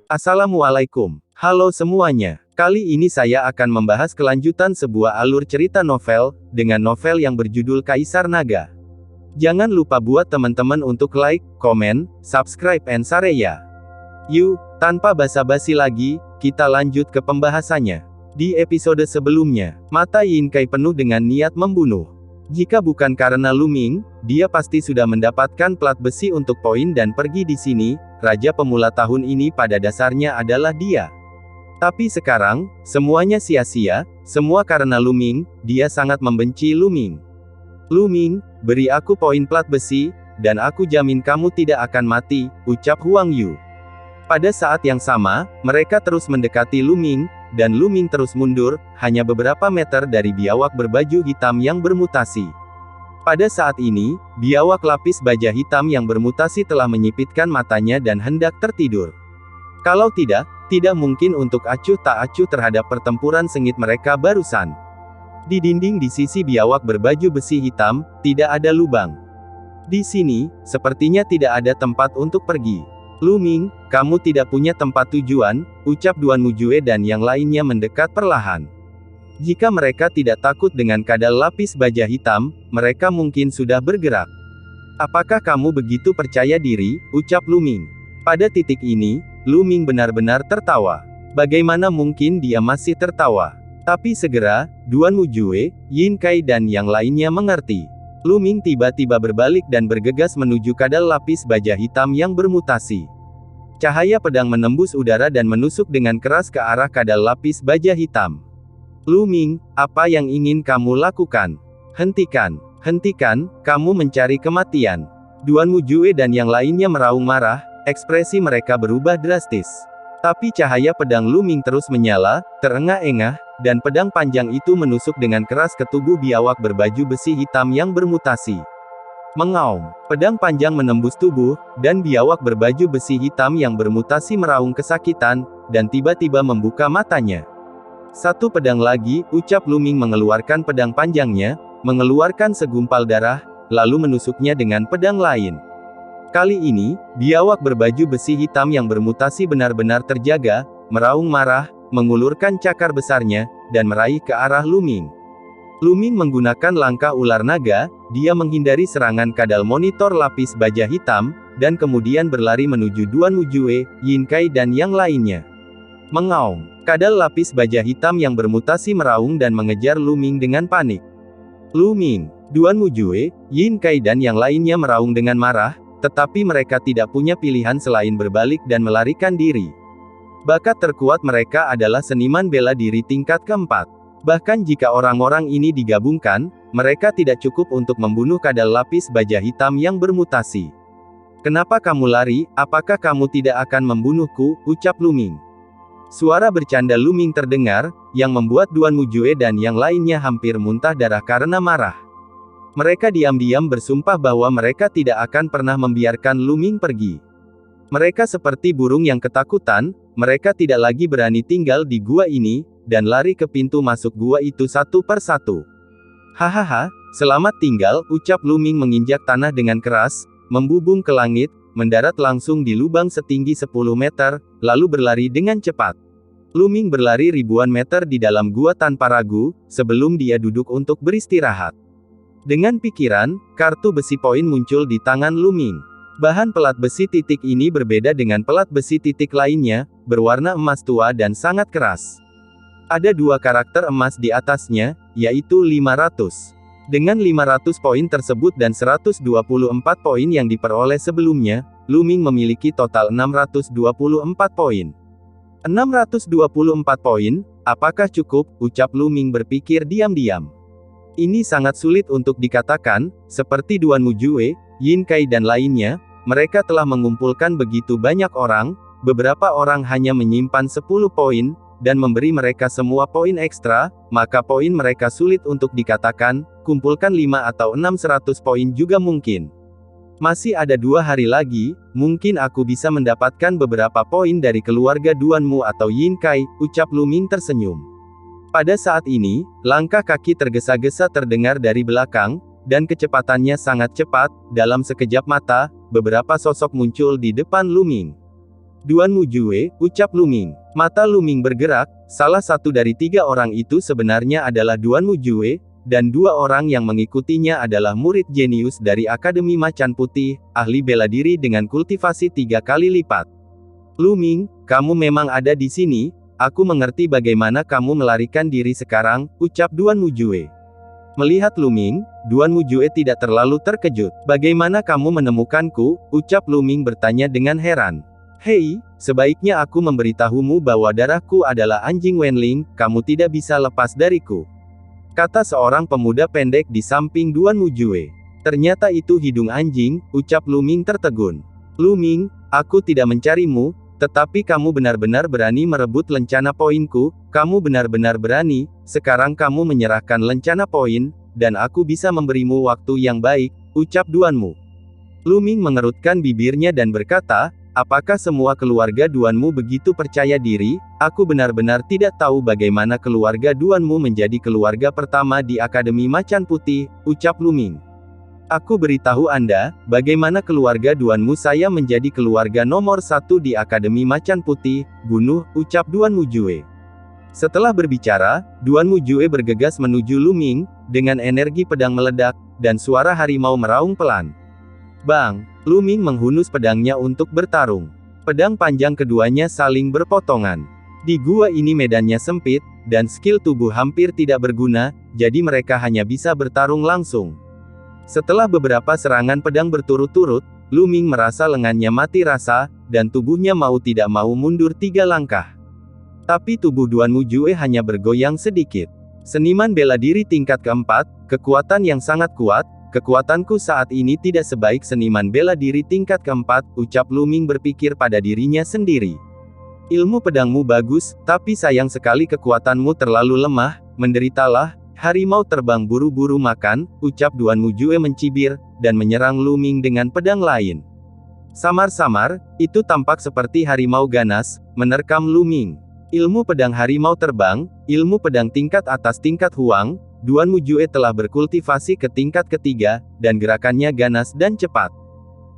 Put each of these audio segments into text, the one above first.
Assalamualaikum. Halo semuanya. Kali ini saya akan membahas kelanjutan sebuah alur cerita novel, dengan novel yang berjudul Kaisar Naga. Jangan lupa buat teman-teman untuk like, komen, subscribe and share ya. Yuk, tanpa basa-basi lagi, kita lanjut ke pembahasannya. Di episode sebelumnya, mata Yin Kai penuh dengan niat membunuh. Jika bukan karena Lu Ming, dia pasti sudah mendapatkan plat besi untuk poin dan pergi di sini. Raja pemula tahun ini pada dasarnya adalah dia. Tapi sekarang, semuanya sia-sia, semua karena Lu Ming. Dia sangat membenci Lu Ming. Lu Ming, beri aku poin plat besi, dan aku jamin kamu tidak akan mati, ucap Huang Yu. Pada saat yang sama, mereka terus mendekati Lu Ming, dan Lu Ming terus mundur, hanya beberapa meter dari biawak berbaju hitam yang bermutasi. Pada saat ini, biawak lapis baja hitam yang bermutasi telah menyipitkan matanya dan hendak tertidur. Kalau tidak mungkin untuk acuh tak acuh terhadap pertempuran sengit mereka barusan. Di dinding di sisi biawak berbaju besi hitam, tidak ada lubang. Di sini, sepertinya tidak ada tempat untuk pergi. Lu Ming, kamu tidak punya tempat tujuan, ucap Duan Mujue dan yang lainnya mendekat perlahan. Jika mereka tidak takut dengan kadal lapis baja hitam, mereka mungkin sudah bergerak. Apakah kamu begitu percaya diri, ucap Lu Ming. Pada titik ini, Lu Ming benar-benar tertawa. Bagaimana mungkin dia masih tertawa? Tapi segera, Duan Mujue, Yin Kai dan yang lainnya mengerti. Lu Ming tiba-tiba berbalik dan bergegas menuju kadal lapis baja hitam yang bermutasi. Cahaya pedang menembus udara dan menusuk dengan keras ke arah kadal lapis baja hitam. Lu Ming, apa yang ingin kamu lakukan? Hentikan, kamu mencari kematian. Duan Mujue dan yang lainnya meraung marah, ekspresi mereka berubah drastis. Tapi cahaya pedang Lu Ming terus menyala, terengah-engah, dan pedang panjang itu menusuk dengan keras ke tubuh biawak berbaju besi hitam yang bermutasi. Mengaum, pedang panjang menembus tubuh, dan biawak berbaju besi hitam yang bermutasi meraung kesakitan, dan tiba-tiba membuka matanya. Satu pedang lagi, ucap Lu Ming mengeluarkan pedang panjangnya, mengeluarkan segumpal darah, lalu menusuknya dengan pedang lain. Kali ini, biawak berbaju besi hitam yang bermutasi benar-benar terjaga, meraung marah, mengulurkan cakar besarnya, dan meraih ke arah Lu Ming. Lu Ming menggunakan langkah ular naga, dia menghindari serangan kadal monitor lapis baja hitam, dan kemudian berlari menuju Duan Mujue, Yin Kai dan yang lainnya. Mengaum, kadal lapis baja hitam yang bermutasi meraung dan mengejar Lu Ming dengan panik. Lu Ming, Duan Mujue, Yin Kai dan yang lainnya meraung dengan marah, tetapi mereka tidak punya pilihan selain berbalik dan melarikan diri. Bakat terkuat mereka adalah seniman bela diri tingkat keempat. Bahkan jika orang-orang ini digabungkan, mereka tidak cukup untuk membunuh kadal lapis baja hitam yang bermutasi. Kenapa kamu lari? Apakah kamu tidak akan membunuhku? Ucap Lu Ming. Suara bercanda Lu Ming terdengar, yang membuat Duan Mujue dan yang lainnya hampir muntah darah karena marah. Mereka diam-diam bersumpah bahwa mereka tidak akan pernah membiarkan Lu Ming pergi. Mereka seperti burung yang ketakutan, mereka tidak lagi berani tinggal di gua ini, dan lari ke pintu masuk gua itu satu per satu. Hahaha, selamat tinggal, ucap Lu Ming menginjak tanah dengan keras, membubung ke langit, mendarat langsung di lubang setinggi 10 meter, lalu berlari dengan cepat. Lu Ming berlari ribuan meter di dalam gua tanpa ragu, sebelum dia duduk untuk beristirahat. Dengan pikiran, kartu besi poin muncul di tangan Lu Ming. Bahan pelat besi titik ini berbeda dengan pelat besi titik lainnya, berwarna emas tua dan sangat keras. Ada dua karakter emas di atasnya, yaitu 500. Dengan 500 poin tersebut dan 124 poin yang diperoleh sebelumnya, Lu Ming memiliki total 624 poin. 624 poin, apakah cukup? Ucap Lu Ming berpikir diam-diam. Ini sangat sulit untuk dikatakan, seperti Duan Mujue, Yin Kai dan lainnya, mereka telah mengumpulkan begitu banyak orang, beberapa orang hanya menyimpan 10 poin, dan memberi mereka semua poin ekstra, maka poin mereka sulit untuk dikatakan, kumpulkan 5 atau 6 100 poin juga mungkin. Masih ada 2 hari lagi, mungkin aku bisa mendapatkan beberapa poin dari keluarga Duanmu atau Yin Kai, ucap Lu Ming tersenyum. Pada saat ini, langkah kaki tergesa-gesa terdengar dari belakang, dan kecepatannya sangat cepat, dalam sekejap mata, beberapa sosok muncul di depan Lu Ming. Duan Mujue, ucap Lu Ming. Mata Lu Ming bergerak, salah satu dari 3 orang itu sebenarnya adalah Duan Mujue, dan 2 orang yang mengikutinya adalah murid jenius dari Akademi Macan Putih, ahli bela diri dengan kultivasi 3 kali lipat. Lu Ming, kamu memang ada di sini, aku mengerti bagaimana kamu melarikan diri sekarang, ucap Duan Mujue. Melihat Lu Ming, Duan Mujue tidak terlalu terkejut. Bagaimana kamu menemukanku? Ucap Lu Ming bertanya dengan heran. Hei, sebaiknya aku memberitahumu bahwa darahku adalah anjing Wenling, kamu tidak bisa lepas dariku. Kata seorang pemuda pendek di samping Duan Mujue. Ternyata itu hidung anjing, ucap Lu Ming tertegun. Lu Ming, aku tidak mencarimu, tetapi kamu benar-benar berani merebut lencana poinku, kamu benar-benar berani, sekarang kamu menyerahkan lencana poin, dan aku bisa memberimu waktu yang baik, ucap Duanmu. Lu Ming mengerutkan bibirnya dan berkata, apakah semua keluarga Duanmu begitu percaya diri? Aku benar-benar tidak tahu bagaimana keluarga Duanmu menjadi keluarga pertama di Akademi Macan Putih, ucap Lu Ming. Aku beritahu Anda, bagaimana keluarga Duanmu saya menjadi keluarga nomor 1 di Akademi Macan Putih, bunuh, ucap Duan Mujue. Setelah berbicara, Duan Mujue bergegas menuju Lu Ming, dengan energi pedang meledak, dan suara harimau meraung pelan. Bang! Lu Ming menghunus pedangnya untuk bertarung. Pedang panjang keduanya saling berpotongan. Di gua ini medannya sempit, dan skill tubuh hampir tidak berguna, jadi mereka hanya bisa bertarung langsung. Setelah beberapa serangan pedang berturut-turut, Lu Ming merasa lengannya mati rasa, dan tubuhnya mau tidak mau mundur 3 langkah. Tapi tubuh Duan Mujue hanya bergoyang sedikit. Seniman bela diri tingkat keempat, kekuatan yang sangat kuat, kekuatanku saat ini tidak sebaik seniman bela diri tingkat keempat, ucap Lu Ming berpikir pada dirinya sendiri. Ilmu pedangmu bagus, tapi sayang sekali kekuatanmu terlalu lemah, menderitalah. Harimau terbang buru-buru makan, ucap Duan Mujue mencibir, dan menyerang Lu Ming dengan pedang lain. Samar-samar, itu tampak seperti harimau ganas, menerkam Lu Ming. Ilmu pedang harimau terbang, ilmu pedang tingkat atas tingkat Huang, Duan Mujue telah berkultivasi ke tingkat ketiga, dan gerakannya ganas dan cepat.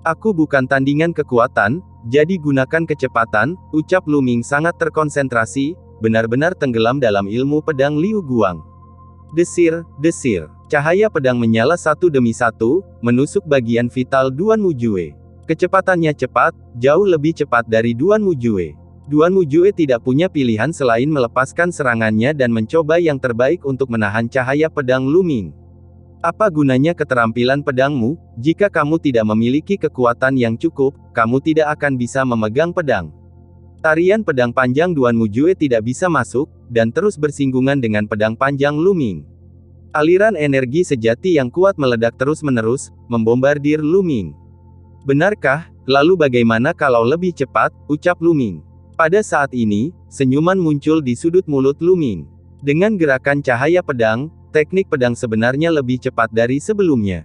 Aku bukan tandingan kekuatan, jadi gunakan kecepatan, ucap Lu Ming sangat terkonsentrasi, benar-benar tenggelam dalam ilmu pedang Liu Guang. Desir, desir. Cahaya pedang menyala satu demi satu, menusuk bagian vital Duan Mujue. Kecepatannya cepat, jauh lebih cepat dari Duan Mujue. Duan Mujue tidak punya pilihan selain melepaskan serangannya dan mencoba yang terbaik untuk menahan cahaya pedang Lu Ming. Apa gunanya keterampilan pedangmu, jika kamu tidak memiliki kekuatan yang cukup, kamu tidak akan bisa memegang pedang. Tarian pedang panjang Duan Mujue tidak bisa masuk, dan terus bersinggungan dengan pedang panjang Lu Ming. Aliran energi sejati yang kuat meledak terus-menerus, membombardir Lu Ming. Benarkah? Lalu bagaimana kalau lebih cepat, ucap Lu Ming. Pada saat ini, senyuman muncul di sudut mulut Lu Ming. Dengan gerakan cahaya pedang, teknik pedang sebenarnya lebih cepat dari sebelumnya.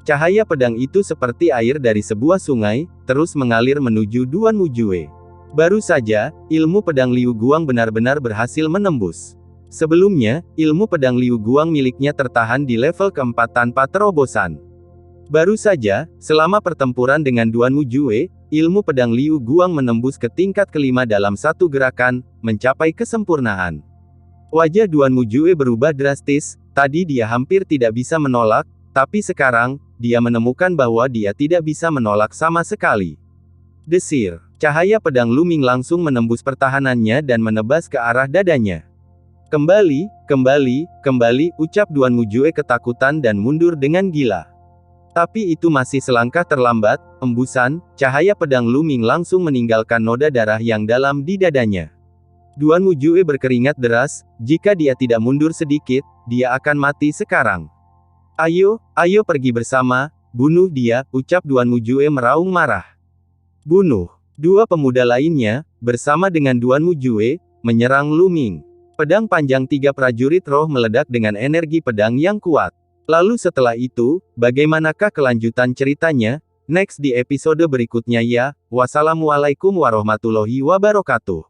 Cahaya pedang itu seperti air dari sebuah sungai, terus mengalir menuju Duan Mujue. Baru saja, ilmu pedang Liu Guang benar-benar berhasil menembus. Sebelumnya, ilmu pedang Liu Guang miliknya tertahan di level keempat tanpa terobosan. Baru saja, selama pertempuran dengan Duan Mujue, ilmu pedang Liu Guang menembus ke tingkat kelima dalam satu gerakan, mencapai kesempurnaan. Wajah Duan Mujue berubah drastis, tadi dia hampir tidak bisa menolak, tapi sekarang, dia menemukan bahwa dia tidak bisa menolak sama sekali. Desir. Cahaya pedang Lu Ming langsung menembus pertahanannya dan menebas ke arah dadanya. Kembali, kembali, kembali, ucap Duan Mujue ketakutan dan mundur dengan gila. Tapi itu masih selangkah terlambat, embusan, cahaya pedang Lu Ming langsung meninggalkan noda darah yang dalam di dadanya. Duan Mujue berkeringat deras, jika dia tidak mundur sedikit, dia akan mati sekarang. Ayo, ayo pergi bersama, bunuh dia, ucap Duan Mujue meraung marah. Bunuh. 2 pemuda lainnya, bersama dengan Duan Mujue, menyerang Lu Ming. Pedang panjang 3 prajurit roh meledak dengan energi pedang yang kuat. Lalu setelah itu, bagaimanakah kelanjutan ceritanya? Next di episode berikutnya ya. Wassalamualaikum warahmatullahi wabarakatuh.